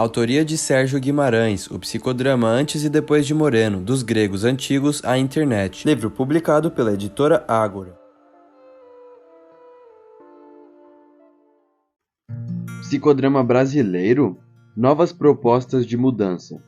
Autoria de Sérgio Guimarães, o psicodrama Antes e Depois de Moreno, dos gregos antigos à internet. Livro publicado pela editora Ágora. Psicodrama brasileiro? Novas propostas de mudança.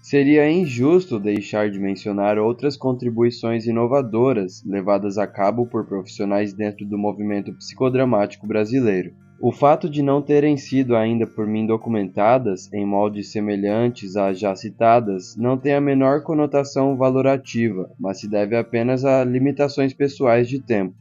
Seria injusto deixar de mencionar outras contribuições inovadoras levadas a cabo por profissionais dentro do movimento psicodramático brasileiro. O fato de não terem sido ainda por mim documentadas em moldes semelhantes às já citadas não tem a menor conotação valorativa, mas se deve apenas a limitações pessoais de tempo.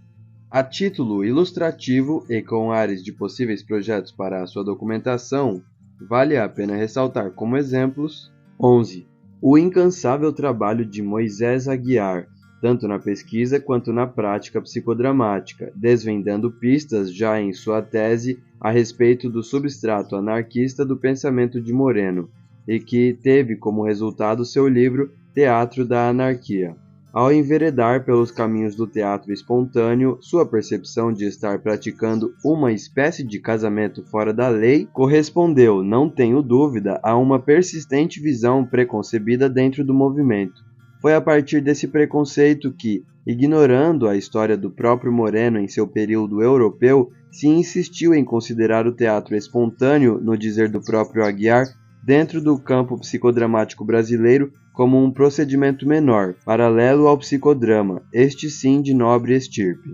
A título ilustrativo e com áreas de possíveis projetos para a sua documentação, vale a pena ressaltar como exemplos: 11. O incansável trabalho de Moisés Aguiar, tanto na pesquisa quanto na prática psicodramática, desvendando pistas já em sua tese a respeito do substrato anarquista do pensamento de Moreno, e que teve como resultado seu livro Teatro da Anarquia. Ao enveredar pelos caminhos do teatro espontâneo, sua percepção de estar praticando uma espécie de casamento fora da lei correspondeu, não tenho dúvida, a uma persistente visão preconcebida dentro do movimento. Foi a partir desse preconceito que, ignorando a história do próprio Moreno em seu período europeu, se insistiu em considerar o teatro espontâneo, no dizer do próprio Aguiar, dentro do campo psicodramático brasileiro, como um procedimento menor, paralelo ao psicodrama, este sim de nobre estirpe.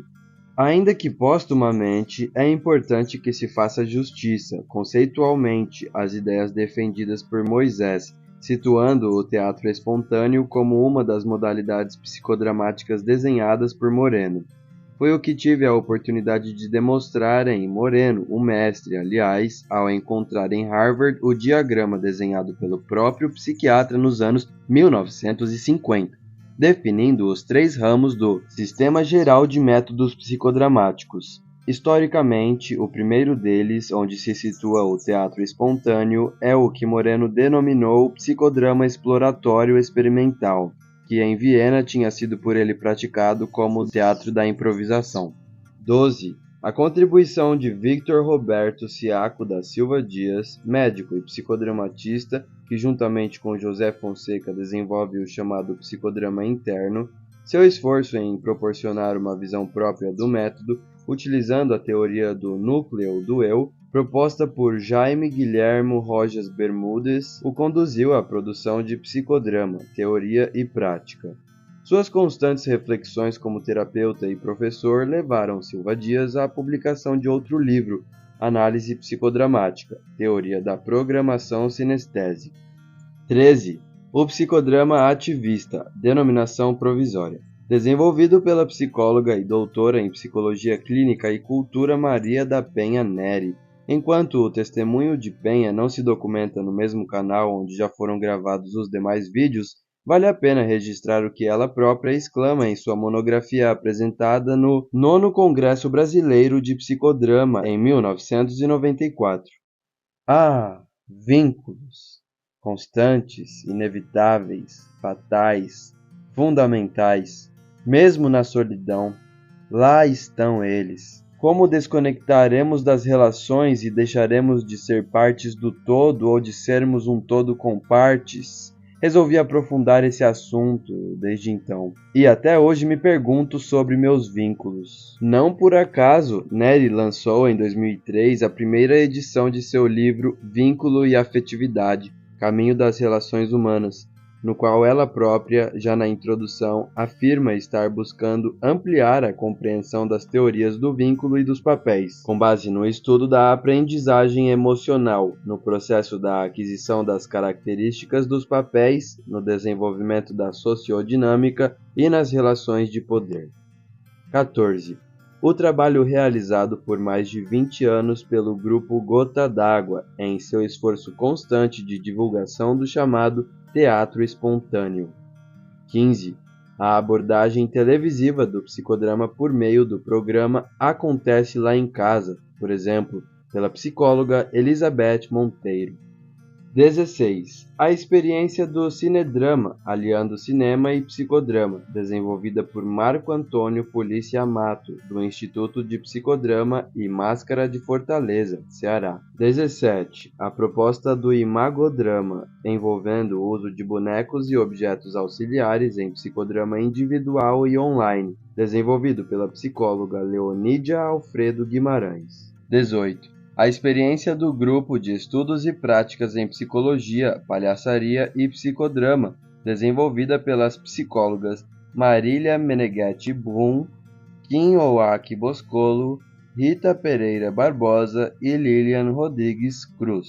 Ainda que póstumamente, é importante que se faça justiça, conceitualmente, às ideias defendidas por Moisés, situando o teatro espontâneo como uma das modalidades psicodramáticas desenhadas por Moreno. Foi o que tive a oportunidade de demonstrar em Moreno, o mestre, aliás, ao encontrar em Harvard o diagrama desenhado pelo próprio psiquiatra nos anos 1950, definindo os 3 ramos do Sistema Geral de Métodos Psicodramáticos. Historicamente, o primeiro deles, onde se situa o teatro espontâneo, é o que Moreno denominou psicodrama exploratório experimental, que em Viena tinha sido por ele praticado como teatro da improvisação. 12. A contribuição de Victor Roberto Ciaco da Silva Dias, médico e psicodramatista, que juntamente com José Fonseca desenvolve o chamado psicodrama interno, seu esforço em proporcionar uma visão própria do método, utilizando a teoria do núcleo do eu, proposta por Jaime Guilhermo Rojas Bermúdez, o conduziu à produção de Psicodrama, Teoria e Prática. Suas constantes reflexões como terapeuta e professor levaram Silva Dias à publicação de outro livro, Análise Psicodramática, Teoria da Programação Sinestésica. 13. O Psicodrama Ativista, denominação provisória. Desenvolvido pela psicóloga e doutora em Psicologia Clínica e Cultura Maria da Penha Neri. Enquanto o testemunho de Penha não se documenta no mesmo canal onde já foram gravados os demais vídeos, vale a pena registrar o que ela própria exclama em sua monografia apresentada no 9º Congresso Brasileiro de Psicodrama, em 1994. Vínculos. Constantes, inevitáveis, fatais, fundamentais. Mesmo na solidão, lá estão eles. Como desconectaremos das relações e deixaremos de ser partes do todo ou de sermos um todo com partes? Resolvi aprofundar esse assunto desde então. E até hoje me pergunto sobre meus vínculos. Não por acaso, Neri lançou em 2003 a primeira edição de seu livro Vínculo e Afetividade, Caminho das Relações Humanas, no qual ela própria, já na introdução, afirma estar buscando ampliar a compreensão das teorias do vínculo e dos papéis, com base no estudo da aprendizagem emocional, no processo da aquisição das características dos papéis, no desenvolvimento da sociodinâmica e nas relações de poder. 14. O trabalho realizado por mais de 20 anos pelo grupo Gota d'Água, em seu esforço constante de divulgação do chamado teatro espontâneo. 15. A abordagem televisiva do psicodrama por meio do programa Acontece Lá em Casa, por exemplo, pela psicóloga Elizabeth Monteiro. 16. A experiência do cinedrama, aliando cinema e psicodrama, desenvolvida por Marco Antônio Polícia Amato, do Instituto de Psicodrama e Máscara de Fortaleza, Ceará. 17. A proposta do imagodrama, envolvendo o uso de bonecos e objetos auxiliares em psicodrama individual e online, desenvolvido pela psicóloga Leonídia Alfredo Guimarães. 18. A experiência do Grupo de Estudos e Práticas em Psicologia, Palhaçaria e Psicodrama, desenvolvida pelas psicólogas Marília Meneghetti Brum, Kim Oaki Boscolo, Rita Pereira Barbosa e Lilian Rodrigues Cruz.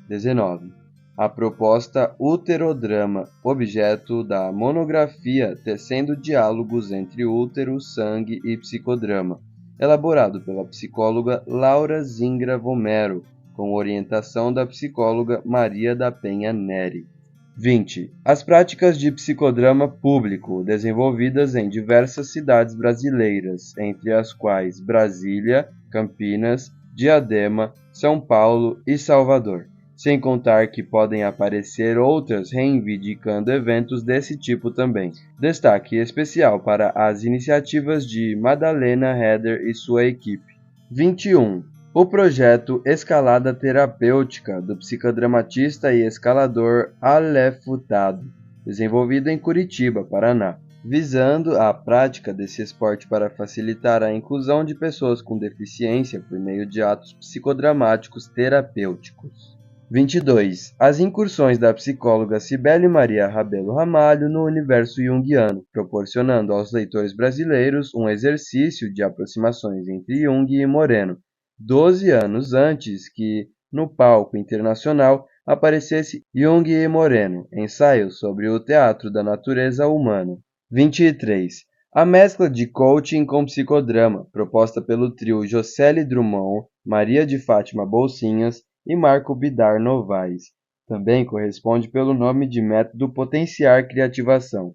19. A proposta Uterodrama, objeto da monografia Tecendo Diálogos entre Útero, Sangue e Psicodrama, elaborado pela psicóloga Laura Zingra Vomero, com orientação da psicóloga Maria da Penha Neri. 20. As práticas de psicodrama público, desenvolvidas em diversas cidades brasileiras, entre as quais Brasília, Campinas, Diadema, São Paulo e Salvador, sem contar que podem aparecer outras reivindicando eventos desse tipo também. Destaque especial para as iniciativas de Madalena Heder e sua equipe. 21. O projeto Escalada Terapêutica, do psicodramatista e escalador Aleph Furtado, desenvolvido em Curitiba, Paraná, visando a prática desse esporte para facilitar a inclusão de pessoas com deficiência por meio de atos psicodramáticos terapêuticos. 22. As incursões da psicóloga Cibele Maria Rabelo Ramalho no universo junguiano, proporcionando aos leitores brasileiros um exercício de aproximações entre Jung e Moreno, 12 anos antes que, no palco internacional, aparecesse Jung e Moreno, ensaio sobre o teatro da natureza humana. 23. A mescla de coaching com psicodrama, proposta pelo trio Jocely Drummond, Maria de Fátima Bolsinhas e Marco Bidar Novaes. Também corresponde pelo nome de método Potenciar Criativação.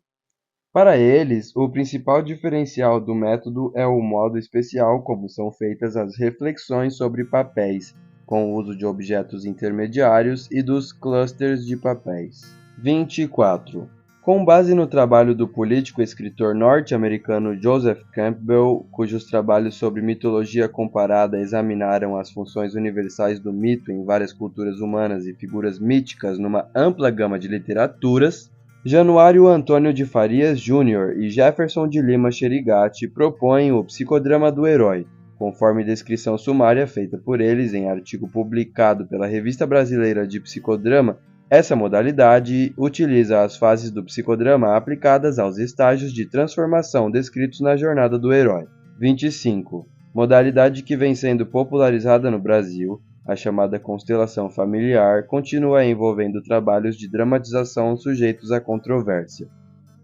Para eles, o principal diferencial do método é o modo especial como são feitas as reflexões sobre papéis, com o uso de objetos intermediários e dos clusters de papéis. 24. Com base no trabalho do político e escritor norte-americano Joseph Campbell, cujos trabalhos sobre mitologia comparada examinaram as funções universais do mito em várias culturas humanas e figuras míticas numa ampla gama de literaturas, Januário Antônio de Farias Júnior e Jefferson de Lima Xerigati propõem o psicodrama do herói, conforme descrição sumária feita por eles em artigo publicado pela Revista Brasileira de Psicodrama. Essa modalidade utiliza as fases do psicodrama aplicadas aos estágios de transformação descritos na jornada do herói. 25. Modalidade que vem sendo popularizada no Brasil, a chamada constelação familiar continua envolvendo trabalhos de dramatização sujeitos a controvérsia.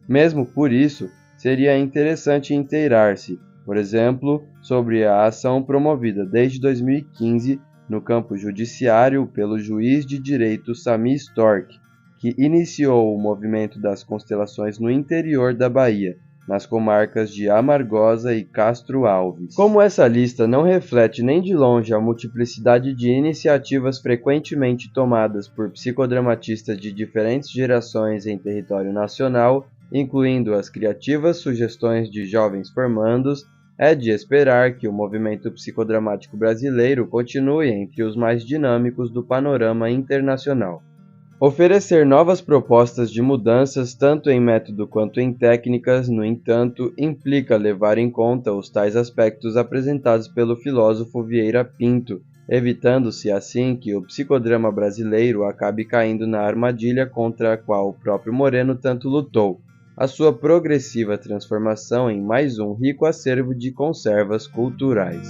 Mesmo por isso, seria interessante inteirar-se, por exemplo, sobre a ação promovida desde 2015 no campo judiciário pelo juiz de direito Sami Storck, que iniciou o movimento das constelações no interior da Bahia, nas comarcas de Amargosa e Castro Alves. Como essa lista não reflete nem de longe a multiplicidade de iniciativas frequentemente tomadas por psicodramatistas de diferentes gerações em território nacional, incluindo as criativas sugestões de jovens formandos, é de esperar que o movimento psicodramático brasileiro continue entre os mais dinâmicos do panorama internacional. Oferecer novas propostas de mudanças tanto em método quanto em técnicas, no entanto, implica levar em conta os tais aspectos apresentados pelo filósofo Vieira Pinto, evitando-se assim que o psicodrama brasileiro acabe caindo na armadilha contra a qual o próprio Moreno tanto lutou, a sua progressiva transformação em mais um rico acervo de conservas culturais.